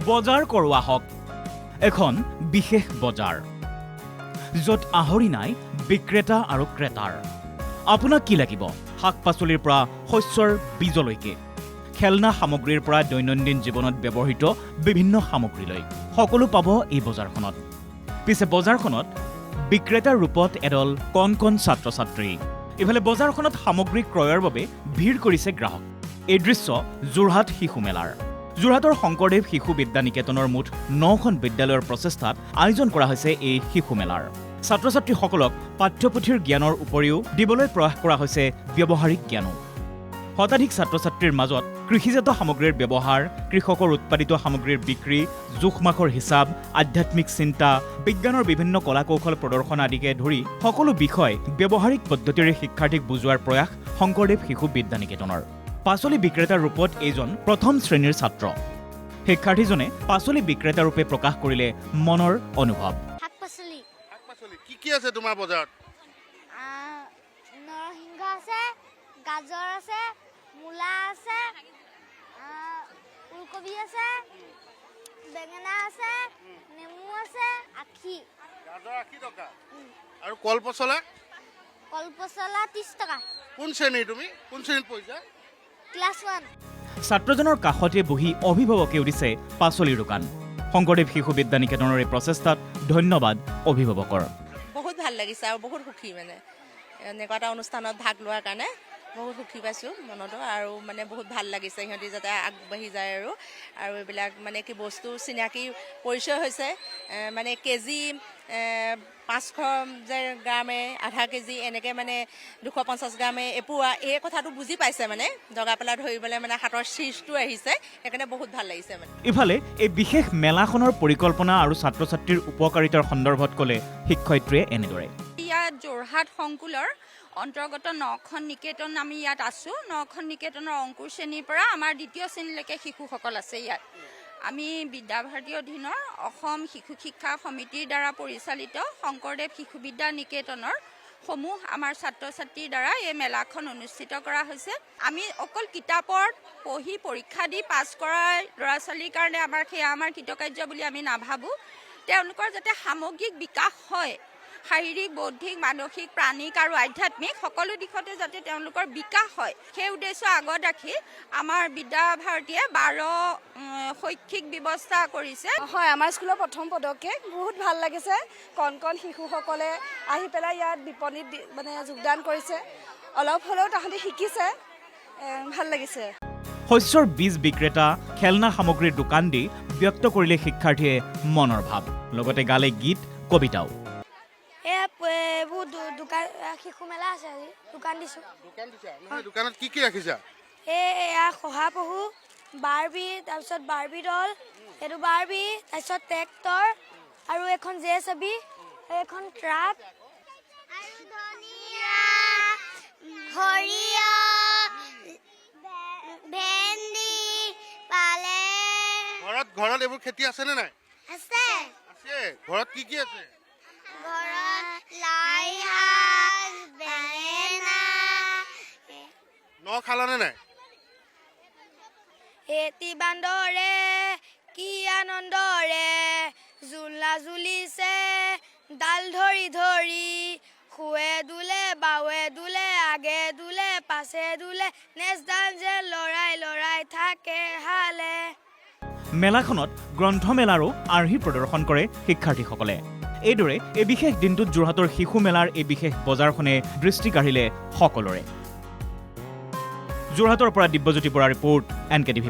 বজাৰ কৰোৱা হওক এখন বিশেষ বজাৰ য'ত আহৰি নাই বিক্ৰেতা আৰু ক্ৰেতাৰ আপোনাক কি লাগিব শাক-পাচলিৰ পৰা শস্যৰ বীজলৈকে খেলনা সামগ্ৰীৰ পৰা দৈনন্দিন জীৱনত ব্যৱহৃত বিভিন্ন সামগ্ৰীলৈ সকলো পাব এই বজাৰখনত পিছে বজাৰখনত বিক্ৰেতাৰ ৰূপত এডল কণ ছাত্ৰ-ছাত্ৰী ইফালে বজাৰখনত সামগ্ৰী ক্ৰয়ৰ বাবে ভিৰ কৰিছে গ্ৰাহক এই দৃশ্য যোৰহাট শিশু মেলাৰ যোৰহাটৰ শংকৰদেৱ শিশু বিদ্যা নিকেতনৰ মুঠ 9খন বিদ্যালয়ৰ প্ৰচেষ্টাত আয়োজন কৰা হৈছে এই শিশু মেলাৰ ছাত্ৰ-ছাত্ৰীসকলক পাঠ্যপুথিৰ জ্ঞানৰ উপৰিও দিবলৈ প্ৰয়াস কৰা হৈছে ব্যৱহাৰিক জ্ঞানো শতাধিক ছাত্ৰ-ছাত্ৰীৰ মাজত কৃষিজাত সামগ্ৰীৰ ব্যৱহাৰ কৃষকৰ উৎপাদিত সামগ্ৰীৰ বিক্ৰী জোখ-মাখৰ হিচাপ আধ্যাত্মিক চিন্তা বিজ্ঞানৰ বিভিন্ন কলা-কৌশল প্ৰদৰ্শন আদিকে ধৰি সকলো বিষয় ব্যৱহাৰিক পদ্ধতিৰে শিক্ষাৰ্থীক বুজোৱাৰ প্ৰয়াস শংকৰদেৱ শিশু বিদ্যা নিকেতনৰ পাচলি বিক্ৰেতাৰ ৰূপত এইজন প্ৰথম শ্ৰেণীৰ ছাত্ৰ শিক্ষাৰ্থীজনে পাচলি বিক্ৰেতা ৰূপে প্ৰকাশ কৰিলে মনৰ অনুভৱ শাক-পাচলি কি আছে তোমাৰ বজাৰত নৰসিংহ আছে গাজৰ আছে মূলা আছে ফুলকবি আছে বেঙেনা আছে নেমু আছে আখি গাজৰ 80 টকা আৰু কল পচলা 30 টকা কোন শ্ৰেণীৰ তুমি কোন শ্ৰেণীত পঢ়িছা ক্লাছ 1 ছাত্ৰজনৰ কাষতে বহি অভিভাৱকে উঠিছে পাচলিৰ দোকান শংকৰদেৱ শিশু বিদ্যা নিকেতনৰ এই প্ৰচেষ্টাত ধন্যবাদ অভিভাৱকৰ বহুত ভাল লাগিছে আৰু বহুত সুখী মানে এনেকুৱা এটা অনুষ্ঠানত ভাগ লোৱাৰ কাৰণে বহুত সুখী পাইছোঁ মনতো আৰু মানে বহুত ভাল লাগিছে সিহঁতি যাতে আগবাঢ়ি যায় আৰু এইবিলাক মানে কি বস্তু চিনাকি পৰিচয় হৈছে মানে কেজি 500 গ্ৰামে আধা কেজি এনেকৈ মানে 250 গ্ৰামে এপোৱা এই কথাটো বুজি পাইছে মানে জগা পেলা ধৰিবলৈ মানে হাতৰ চিজটো আহিছে সেইকাৰণে বহুত ভাল লাগিছে মানে ইফালে এই বিশেষ মেলাখনৰ পৰিকল্পনা আৰু ছাত্ৰ-ছাত্ৰীৰ উপকাৰিতাৰ সন্দৰ্ভত ক'লে শিক্ষয়িত্ৰীয়ে এনেদৰে ইয়াত যোৰহাট সংকুলৰ অন্তৰ্গত 9খন নিকেতন আমি ইয়াত আছোঁ 9খন নিকেতনৰ অংকুৰ শ্ৰেণীৰ পৰা আমাৰ দ্বিতীয় শ্ৰেণীলৈকে শিশুসকল আছে ইয়াত আমি বিদ্যাভাৰতীৰ অধীনৰ অসম শিশু শিক্ষা সমিতিৰ দ্বাৰা পৰিচালিত শংকৰদেৱ শিশু বিদ্যা নিকেতনৰ সমূহ আমাৰ ছাত্ৰ-ছাত্ৰীৰ দ্বাৰা এই মেলাখন অনুষ্ঠিত কৰা হৈছে আমি অকল কিতাপত পঢ়ি পৰীক্ষা দি পাছ কৰা ল'ৰা ছোৱালীৰ কাৰণে আমাৰ কৃতকাৰ্য বুলি আমি নাভাবোঁ তেওঁলোকৰ যাতে সামগ্ৰিক বিকাশ হয় শাৰীৰিক বৌদ্ধিক মানসিক প্ৰাণিক আৰু আধ্যাত্মিক সকলো দিশতে যাতে তেওঁলোকৰ বিকাশ হয় সেই উদ্দেশ্য আগত ৰাখি আমাৰ বিদ্যাভাৰতীয়ে 12 শৈক্ষিক ব্যৱস্থা কৰিছে হয় আমাৰ স্কুলৰ প্ৰথম পদক্ষেপ বহুত ভাল লাগিছে কণ শিশুসকলে আহি পেলাই ইয়াত বিপণীত মানে যোগদান কৰিছে অলপ হ'লেও তাহাঁতি শিকিছে ভাল লাগিছে শস্যৰ বীজ বিক্ৰেতা খেলনা সামগ্ৰীৰ দোকান দি ব্যক্ত কৰিলে শিক্ষাৰ্থীয়ে মনৰ ভাৱ লগতে গালে গীত কবিতাও দোকান শিশু মেলা আছে আজি দোকান দিছোঁ দোকানত কি ৰাখিছা এয়া শহাপহু বাৰ্বি তাৰপিছত বাৰ্বি ডল এইটো বাৰ্বি তাৰপিছত ট্ৰেক্টৰ আৰু এখন JCB এখন ট্ৰাক ভেন্দি পালেং ঘৰত এইবোৰ খেতি আছে নে নাই আছে ঘৰত কি আছে লাই শাক বেঙেনা খালানে নাই এটি বান্দৰে কি আনন্দৰে জোলা জুলিছে ডাল ধৰি ধৰি শুৱে দুলে বাৱে দুলে আগে দুলে পাছে দুলে নেজডাল যে লৰাই থাকে হালে মেলাখনত গ্ৰন্থমেলাৰো আৰ্হি প্ৰদৰ্শন কৰে শিক্ষাৰ্থীসকলে এইদৰে এই বিশেষ দিনটোত যোৰহাটৰ শিশু মেলাৰ এই বিশেষ বজাৰখনে দৃষ্টি কাঢ়িলে সকলোৰে যোৰহাটৰ পৰা দিব্যজ্যোতি বৰাৰ ৰিপৰ্ট NKTV+